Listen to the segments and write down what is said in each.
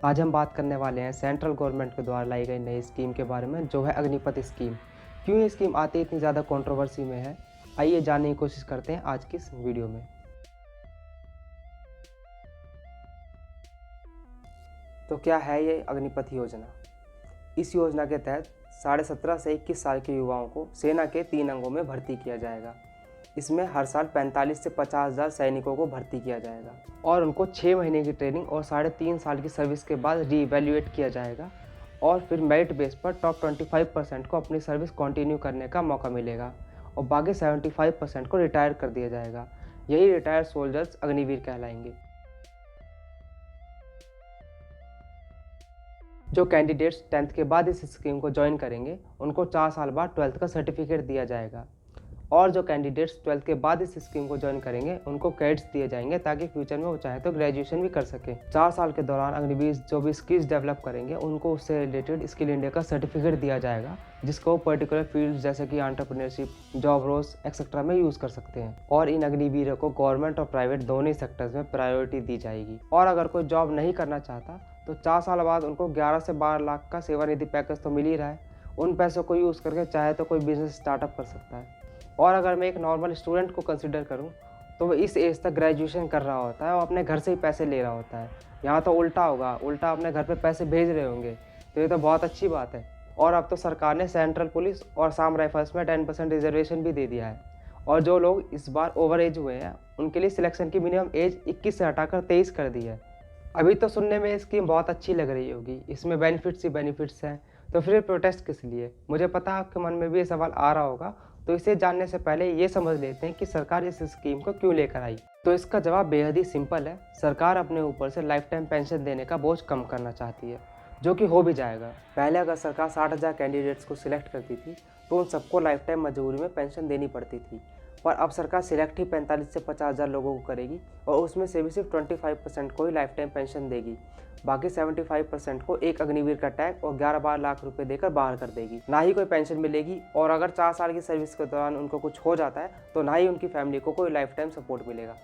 आज हम बात करने वाले हैं सेंट्रल गवर्नमेंट के द्वारा लाई गई नई स्कीम के बारे में, जो है अग्निपथ स्कीम। क्यों ये स्कीम आते इतनी ज़्यादा कंट्रोवर्सी में है, आइए जानने की कोशिश करते हैं आज की इस वीडियो में। तो क्या है ये अग्निपथ योजना? इस योजना के तहत 17.5 से 21 साल के युवाओं को सेना के 3 अंगों में भर्ती किया जाएगा। इसमें हर साल 45 से 50,000 सैनिकों को भर्ती किया जाएगा और उनको 6 महीने की ट्रेनिंग और 3.5 साल की सर्विस के बाद रीइवैल्यूएट किया जाएगा और फिर मेरिट बेस पर टॉप 25% को अपनी सर्विस कंटिन्यू करने का मौका मिलेगा और बाकी 75% को रिटायर कर दिया जाएगा। यही रिटायर्ड सोल्जर्स अग्निवीर कहलाएंगे। जो कैंडिडेट्स 10th के बाद इस स्कीम को ज्वाइन करेंगे उनको 4 साल बाद 12th का सर्टिफिकेट दिया जाएगा और जो कैंडिडेट्स 12th के बाद इस स्कीम को ज्वाइन करेंगे उनको क्रेडिट्स दिए जाएंगे ताकि फ्यूचर में वो चाहे तो ग्रेजुएशन भी कर सके। 4 साल के दौरान अग्निवीर जो भी स्किल्स डेवलप करेंगे उनको उससे रिलेटेड स्किल इंडिया का सर्टिफिकेट दिया जाएगा, जिसको पर्टिकुलर फील्ड जैसे कि एंटरप्रेन्योरशिप, जॉब रोल्स एक्सेट्रा में यूज़ कर सकते हैं। और इन अग्निवीरों को गवर्नमेंट और प्राइवेट दोनों ही सेक्टर्स में प्रायोरिटी दी जाएगी। और अगर कोई जॉब नहीं करना चाहता तो 4 साल बाद उनको 11 से 12 लाख का सेवानिधि पैकेज तो मिल ही रहा है। उन पैसों को यूज़ करके चाहे तो कोई बिजनेस स्टार्टअप कर सकता है। और अगर मैं एक नॉर्मल स्टूडेंट को कंसिडर करूं तो वो इस एज तक ग्रेजुएशन कर रहा होता है और अपने घर से ही पैसे ले रहा होता है। यहाँ तो उल्टा होगा, उल्टा अपने घर पे पैसे भेज रहे होंगे, तो ये तो बहुत अच्छी बात है। और अब तो सरकार ने सेंट्रल पुलिस और असम राइफल्स में 10% रिजर्वेशन भी दे दिया है। और जो लोग इस बार ओवर एज हुए हैं उनके लिए सिलेक्शन की मिनिमम एज 21 से हटाकर 23 कर दी है। अभी तो सुनने में ये स्कीम बहुत अच्छी लग रही होगी, इसमें बेनिफिट्स ही बेनिफिट्स हैं, तो फिर प्रोटेस्ट किस लिए? मुझे पता है आपके मन में भी ये सवाल आ रहा होगा, तो इसे जानने से पहले ये समझ लेते हैं कि सरकार इस स्कीम को क्यों लेकर आई। तो इसका जवाब बेहद ही सिंपल है। सरकार अपने ऊपर से लाइफ टाइम पेंशन देने का बोझ कम करना चाहती है, जो कि हो भी जाएगा। पहले अगर सरकार 60,000 कैंडिडेट्स को सिलेक्ट करती थी तो उन सबको लाइफ टाइम मजबूरी में पेंशन देनी पड़ती थी, पर अब सरकार सिलेक्ट ही 45 से 50,000 लोगों को करेगी और उसमें से भी सिर्फ 25% को ही लाइफ टाइम पेंशन देगी। बाकी 75% को एक अग्निवीर का टैग और 11-12 लाख रुपए देकर बाहर कर देगी। ना ही कोई पेंशन मिलेगी और अगर 4 साल की सर्विस के दौरान उनको कुछ हो जाता है तो ना ही उनकी फैमिली को कोई लाइफ टाइम सपोर्ट मिलेगा।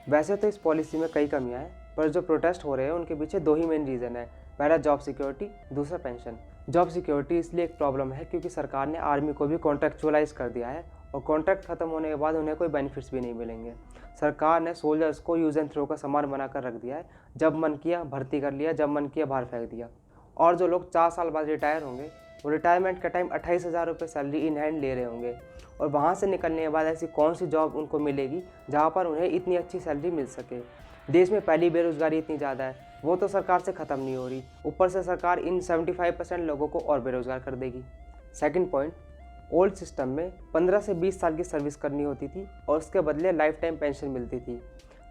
वैसे तो इस पॉलिसी में कई कमियां हैं, पर जो प्रोटेस्ट हो रहे हैं उनके पीछे 2 ही मेन रीज़न है। पहला जॉब सिक्योरिटी, दूसरा पेंशन। जॉब सिक्योरिटी इसलिए एक प्रॉब्लम है क्योंकि सरकार ने आर्मी को भी कॉन्ट्रैक्चुअलाइज कर दिया है और कॉन्ट्रैक्ट खत्म होने के बाद उन्हें कोई बेनिफिट्स भी नहीं मिलेंगे। सरकार ने सोल्जर्स को यूज़ एंड थ्रो का सामान बनाकर रख दिया है, जब मन किया भर्ती कर लिया, जब मन किया बाहर फेंक दिया। और जो लोग 4 साल बाद रिटायर होंगे वो रिटायरमेंट के टाइम 28,000 रुपये सैलरी इन हैंड ले रहे होंगे और वहाँ से निकलने के बाद ऐसी कौन सी जॉब उनको मिलेगी जहाँ पर उन्हें इतनी अच्छी सैलरी मिल सके। देश में पहली बेरोजगारी इतनी ज़्यादा है, वो तो सरकार से ख़त्म नहीं हो रही, ऊपर से सरकार इन 75% लोगों को और बेरोजगार कर देगी। सेकंड पॉइंट, ओल्ड सिस्टम में 15 से 20 साल की सर्विस करनी होती थी और उसके बदले लाइफ टाइम पेंशन मिलती थी,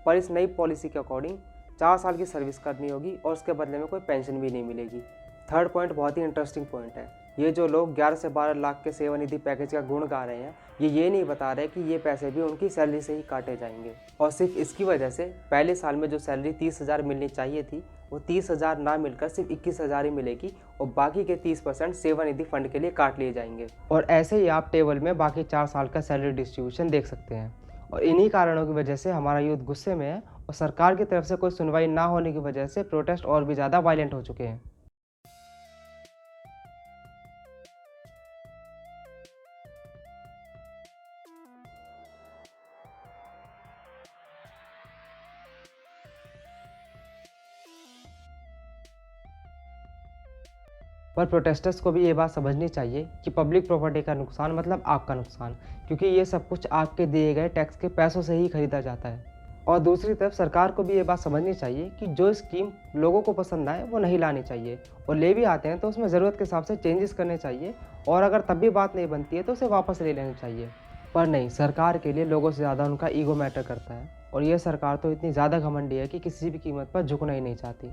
पर इस नई पॉलिसी के अकॉर्डिंग 4 साल की सर्विस करनी होगी और उसके बदले में कोई पेंशन भी नहीं मिलेगी। थर्ड पॉइंट बहुत ही इंटरेस्टिंग पॉइंट है। ये जो लोग 11 से 12 लाख के सेवानिधि पैकेज का गुण गा रहे हैं, ये नहीं बता रहे कि ये पैसे भी उनकी सैलरी से ही काटे जाएंगे और सिर्फ इसकी वजह से पहले साल में जो सैलरी 30,000 मिलनी चाहिए थी वो 30,000 ना मिलकर सिर्फ 21,000 ही मिलेगी और बाकी के 30% सेवानिधि फंड के लिए काट लिए जाएंगे। और ऐसे ही आप टेबल में बाकी 4 साल का सैलरी डिस्ट्रीब्यूशन देख सकते हैं। और इन्हीं कारणों की वजह से हमारा यूथ गुस्से में है और सरकार की तरफ से कोई सुनवाई ना होने की वजह से प्रोटेस्ट और भी ज़्यादा वायलेंट हो चुके हैं। पर प्रोटेस्टर्स को भी ये बात समझनी चाहिए कि पब्लिक प्रॉपर्टी का नुकसान मतलब आपका नुकसान, क्योंकि ये सब कुछ आपके दिए गए टैक्स के पैसों से ही खरीदा जाता है। और दूसरी तरफ सरकार को भी ये बात समझनी चाहिए कि जो स्कीम लोगों को पसंद आए वो नहीं लानी चाहिए और ले भी आते हैं तो उसमें ज़रूरत के हिसाब से चेंजेस करने चाहिए और अगर तब भी बात नहीं बनती है तो उसे वापस ले लेनी चाहिए। पर नहीं, सरकार के लिए लोगों से ज़्यादा उनका ईगो मैटर करता है और ये सरकार तो इतनी ज़्यादा घमंडी है कि किसी भी कीमत पर झुकना ही नहीं चाहती।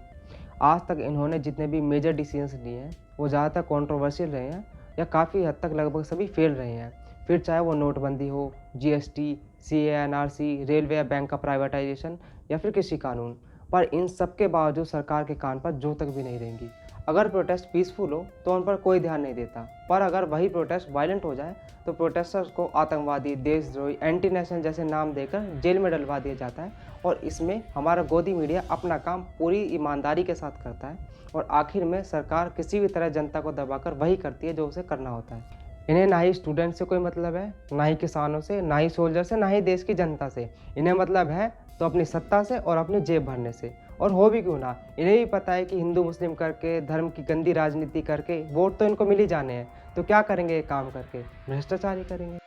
आज तक इन्होंने जितने भी मेजर डिसीजंस लिए हैं वो ज़्यादातर कंट्रोवर्शियल रहे हैं या काफ़ी हद तक लगभग सभी फेल रहे हैं। फिर चाहे वो नोटबंदी हो, जीएसटी, सीएएनआरसी, रेलवे या बैंक का प्राइवेटाइजेशन या फिर कृषि कानून, पर इन सब के बावजूद सरकार के कान पर जू तक भी नहीं रहेंगी। अगर प्रोटेस्ट पीसफुल हो तो उन पर कोई ध्यान नहीं देता, पर अगर वही प्रोटेस्ट वायलेंट हो जाए तो प्रोटेस्टर्स को आतंकवादी, देशद्रोही, एंटी नेशनल जैसे नाम देकर जेल में डलवा दिया जाता है और इसमें हमारा गोदी मीडिया अपना काम पूरी ईमानदारी के साथ करता है और आखिर में सरकार किसी भी तरह जनता को दबाकर वही करती है जो उसे करना होता है। इन्हें ना ही स्टूडेंट से कोई मतलब है, ना ही किसानों से, ना ही सोल्जर से, ना ही देश की जनता से। इन्हें मतलब है तो अपनी सत्ता से और अपनी जेब भरने से। और हो भी क्यों ना, इन्हें भी पता है कि हिंदू मुस्लिम करके, धर्म की गंदी राजनीति करके वोट तो इनको मिल ही जाने हैं, तो क्या करेंगे ये काम करके? भ्रष्टाचार ही करेंगे।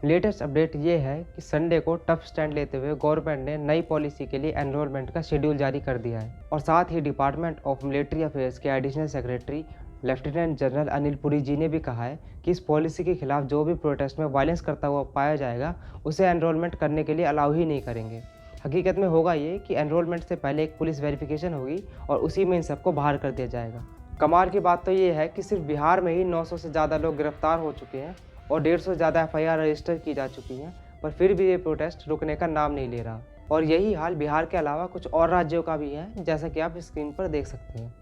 लेटेस्ट अपडेट ये है कि संडे को टफ स्टैंड लेते हुए गवर्नमेंट ने नई पॉलिसी के लिए एनरोलमेंट का शेड्यूल जारी कर दिया है और साथ ही डिपार्टमेंट ऑफ मिलिट्री अफेयर्स के additional secretary lieutenant general Anil Puri ji ने भी कहा है कि इस पॉलिसी के खिलाफ जो भी प्रोटेस्ट में वायलेंस करता हुआ पाया जाएगा उसे एनरोलमेंट करने के लिए अलाउ ही नहीं करेंगे। हकीकत में होगा ये कि एनरोलमेंट से पहले एक पुलिस वेरिफिकेशन होगी और उसी में इन सबको बाहर कर दिया जाएगा। कमाल की बात तो ये है कि सिर्फ बिहार में ही 900 से ज़्यादा लोग गिरफ्तार हो चुके हैं और 150 से ज़्यादा FIR रजिस्टर की जा चुकी हैं, पर फिर भी ये प्रोटेस्ट रुकने का नाम नहीं ले रहा। और यही हाल बिहार के अलावा कुछ और राज्यों का भी है, जैसा कि आप स्क्रीन पर देख सकते हैं।